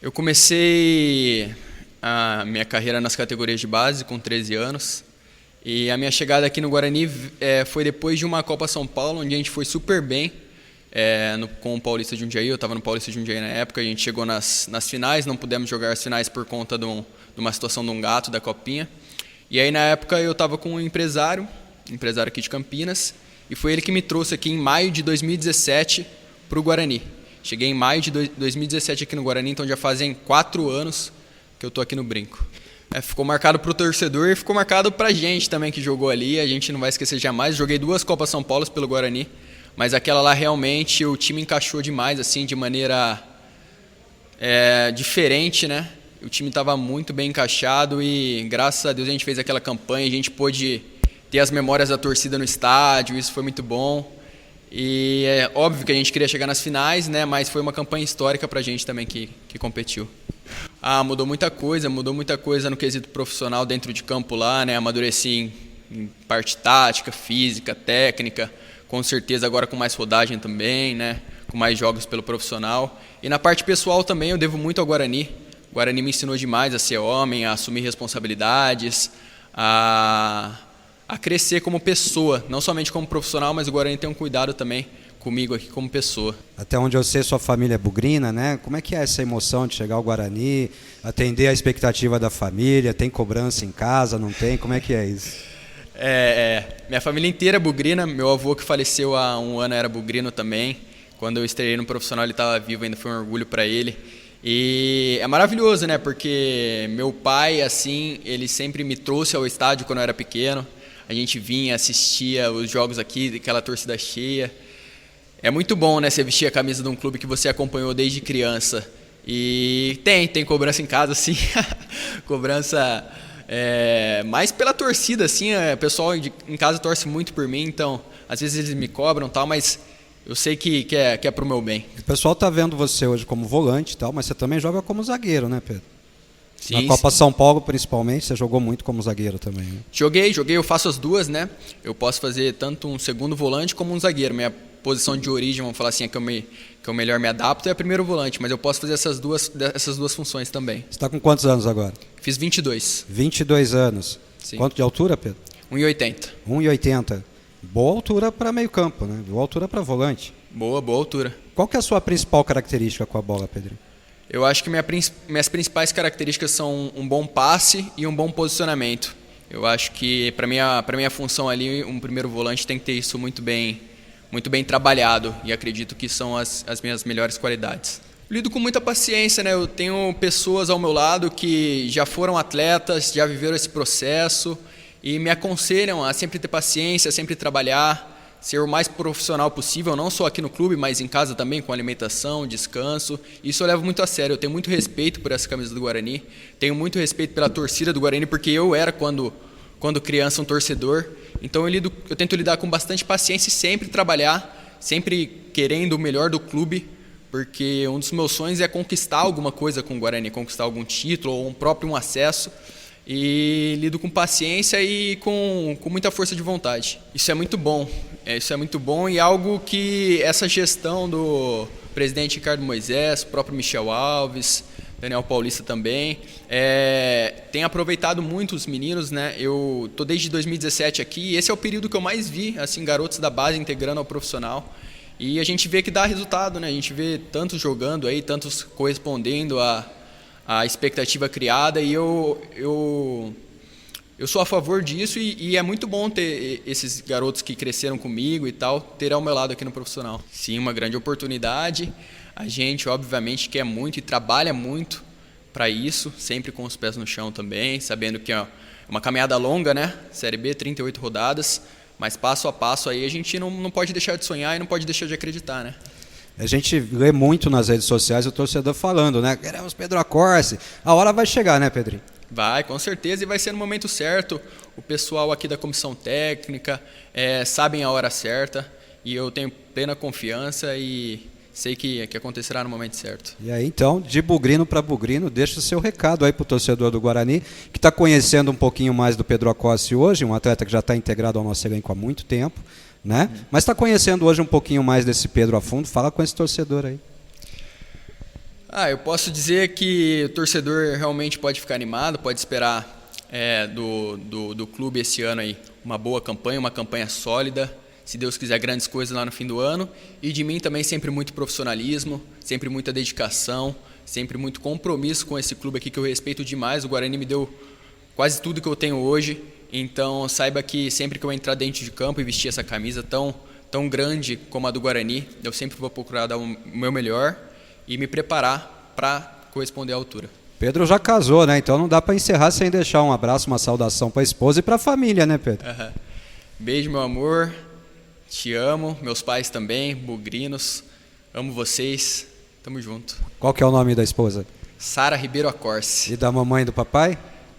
Eu comecei a minha carreira nas categorias de base com 13 anos. E a minha chegada aqui no Guarani foi depois de uma Copa São Paulo, onde a gente foi super bem com o Paulista de Jundiaí. Eu estava no Paulista de Jundiaí na época, a gente chegou nas finais, não pudemos jogar as finais por conta de uma situação de um gato da Copinha. E aí na época eu estava com um empresário aqui de Campinas, e foi ele que me trouxe aqui em maio de 2017 para o Guarani. Cheguei em maio de 2017 aqui no Guarani, então já fazem 4 anos que eu estou aqui no Brinco. Ficou marcado para o torcedor e ficou marcado para a gente também que jogou ali, a gente não vai esquecer jamais. Joguei 2 Copas São Paulo pelo Guarani, mas aquela lá realmente o time encaixou demais, assim, de maneira diferente, né? O time estava muito bem encaixado e graças a Deus a gente fez aquela campanha, a gente pôde ter as memórias da torcida no estádio, isso foi muito bom. E é óbvio que a gente queria chegar nas finais, né? Mas foi uma campanha histórica para a gente também que competiu. Mudou muita coisa no quesito profissional dentro de campo lá, né? Amadureci em parte tática, física, técnica, com certeza agora com mais rodagem também, né? Com mais jogos pelo profissional. E na parte pessoal também eu devo muito ao Guarani. O Guarani me ensinou demais a ser homem, a assumir responsabilidades, a crescer como pessoa, não somente como profissional, mas o Guarani tem um cuidado também comigo aqui como pessoa. Até onde eu sei, sua família é bugrina, né? Como é que é essa emoção de chegar ao Guarani, atender a expectativa da família, tem cobrança em casa, não tem? Como é que é isso? Minha família inteira é bugrina, meu avô que faleceu há 1 ano era bugrino também. Quando eu estreiei no profissional ele estava vivo, ainda foi um orgulho para ele. E é maravilhoso, né? Porque meu pai, assim, ele sempre me trouxe ao estádio quando eu era pequeno. A gente vinha, assistia os jogos aqui, aquela torcida cheia. É muito bom, né, você vestir a camisa de um clube que você acompanhou desde criança. E tem cobrança em casa, sim. Cobrança mais pela torcida, assim. O pessoal em casa torce muito por mim, então às vezes eles me cobram e tal, mas eu sei que é pro meu bem. O pessoal tá vendo você hoje como volante e tal, mas você também joga como zagueiro, né, Pedro? Sim, na Copa São Paulo, principalmente, você jogou muito como zagueiro também, né? Joguei, eu faço as duas, né? Eu posso fazer tanto um segundo volante como um zagueiro. Minha posição de origem, vamos falar assim, que eu melhor me adapto é a primeiro volante, mas eu posso fazer essas duas funções também. Você está com quantos anos agora? Fiz 22. 22 anos. Sim. Quanto de altura, Pedro? 1,80. 1,80. Boa altura para meio campo, né? Boa altura para volante. Boa altura. Qual que é a sua principal característica com a bola, Pedro? Eu acho que minhas principais características são um bom passe e um bom posicionamento. Eu acho que para minha função ali, um primeiro volante tem que ter isso muito bem trabalhado, e acredito que são as minhas melhores qualidades. Lido com muita paciência, né? Eu tenho pessoas ao meu lado que já foram atletas, já viveram esse processo e me aconselham a sempre ter paciência, sempre trabalhar, ser o mais profissional possível, não só aqui no clube, mas em casa também, com alimentação, descanso. Isso eu levo muito a sério. Eu tenho muito respeito por essa camisa do Guarani, tenho muito respeito pela torcida do Guarani, porque eu era, quando criança, um torcedor. Então eu tento lidar com bastante paciência e sempre trabalhar, sempre querendo o melhor do clube, porque um dos meus sonhos é conquistar alguma coisa com o Guarani, conquistar algum título ou um acesso. E lido com paciência e com muita força de vontade. Isso é muito bom. Isso é muito bom e algo que essa gestão do presidente Ricardo Moisés, o próprio Michel Alves, Daniel Paulista também, tem aproveitado muito os meninos, né? Eu estou desde 2017 aqui e esse é o período que eu mais vi, assim, garotos da base integrando ao profissional. E a gente vê que dá resultado, né? A gente vê tantos jogando aí, tantos correspondendo a expectativa criada, e eu sou a favor disso e é muito bom ter esses garotos que cresceram comigo e tal, ter ao meu lado aqui no profissional. Sim, uma grande oportunidade. A gente, obviamente, quer muito e trabalha muito para isso, sempre com os pés no chão também, sabendo que é uma caminhada longa, né? Série B, 38 rodadas, mas passo a passo aí a gente não pode deixar de sonhar e não pode deixar de acreditar, né? A gente lê muito nas redes sociais o torcedor falando, né? Queremos Pedro Accorsi. A hora vai chegar, né, Pedrinho? Vai, com certeza, e vai ser no momento certo. O pessoal aqui da comissão técnica sabem a hora certa e eu tenho plena confiança e sei que acontecerá no momento certo. E aí, então, de bugrino para bugrino, deixa o seu recado aí para o torcedor do Guarani, que está conhecendo um pouquinho mais do Pedro Accorsi hoje, um atleta que já está integrado ao nosso elenco há muito tempo, né? Mas está conhecendo hoje um pouquinho mais desse Pedro a fundo. Fala com esse torcedor aí. Eu posso dizer que o torcedor realmente pode ficar animado, pode esperar do clube esse ano aí uma boa campanha, uma campanha sólida, se Deus quiser grandes coisas lá no fim do ano, e de mim também sempre muito profissionalismo, sempre muita dedicação, sempre muito compromisso com esse clube aqui que eu respeito demais. O Guarani me deu quase tudo que eu tenho hoje, então saiba que sempre que eu entrar dentro de campo e vestir essa camisa tão grande como a do Guarani, eu sempre vou procurar dar o meu melhor e me preparar para corresponder à altura. Pedro já casou, né? Então não dá para encerrar sem deixar um abraço, uma saudação para a esposa e para a família, né, Pedro? Beijo, meu amor. Te amo. Meus pais também, bugrinos. Amo vocês. Tamo junto. Qual que é o nome da esposa? Sara Ribeiro Acorce. E da mamãe e do papai?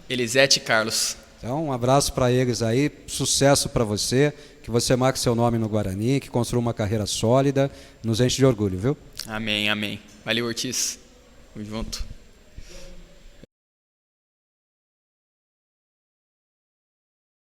Elisete Carlos. Então, um abraço para eles aí. Sucesso para você. Que você marque seu nome no Guarani, que construa uma carreira sólida. Nos enche de orgulho, viu? Amém, amém. Valeu, Ortiz. Tamo junto.